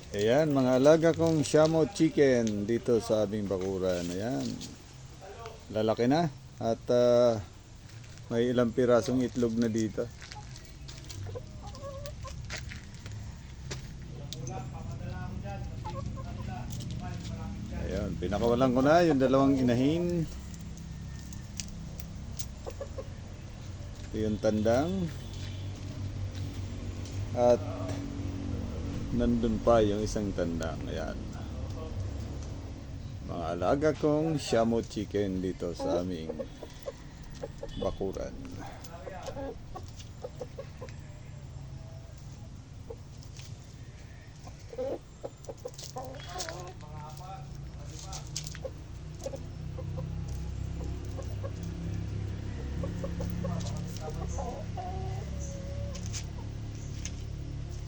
Ayan, mga alaga kong Shamo chicken dito sa aming bakuran. Ayan, lalaki na at may ilang pirasong itlog na dito. Ayan, pinakawalan ko na yung dalawang inahin. Ito yung tandang. At nandun pa yung isang tandang. Ayan. Mga alaga kong Shamo chicken dito sa aming bakuran.